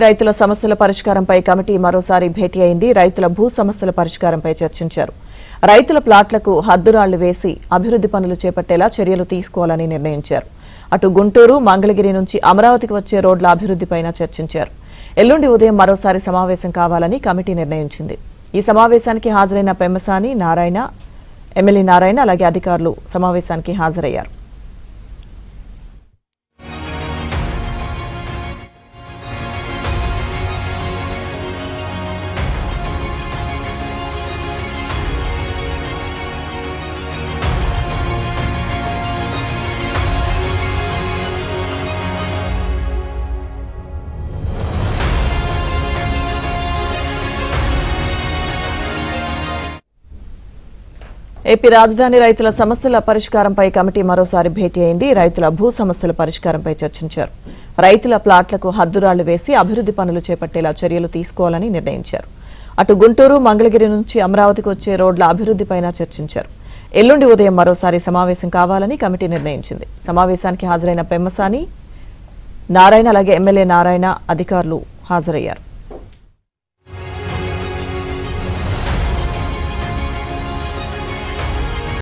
రైతుల సమస్యల పరిష్కారంపై కమిటీ మరోసారి భేటీ అయింది. రైతుల భూ సమస్యల పరిష్కారంపై చర్చించారు. రైతుల ప్లాట్లకు హద్దురాళ్లు వేసి అభివృద్ధి పనులు చేపట్టేలా చర్యలు తీసుకోవాలని నిర్ణయించారు. అటు గుంటూరు, మంగళగిరి నుంచి అమరావతికి వచ్చే రోడ్ల అభివృద్ధిపైన చర్చించారు. ఎల్లుండి ఉదయం మరోసారి సమావేశం కావాలని కమిటీ నిర్ణయించింది. ఈ సమావేశానికి హాజరైన పెమ్మసాని నారాయణ, ఎమ్మెల్యే నారాయణ అలాగే అధికారులు సమావేశానికి హాజరయ్యారు. ఏపీ రాజధాని రైతుల సమస్యల పరిష్కారంపై కమిటీ మరోసారి భేటీ అయింది. రైతుల భూ సమస్యల పరిష్కారంపై చర్చించారు. రైతుల ప్లాట్లకు హద్దురాళ్లు వేసి అభివృద్ధి పనులు చేపట్టేలా చర్యలు తీసుకోవాలని నిర్ణయించారు. అటు గుంటూరు, మంగళగిరి నుంచి అమరావతికి వచ్చే రోడ్ల అభివృద్ధిపైన చర్చించారు. ఎల్లుండి ఉదయం మరోసారి సమావేశం కావాలని కమిటీ నిర్ణయించింది. సమావేశానికి హాజరైన పెమ్మసాని నారాయణ అలాగే ఎమ్మెల్యే నారాయణ అధికారులు హాజరయ్యారు.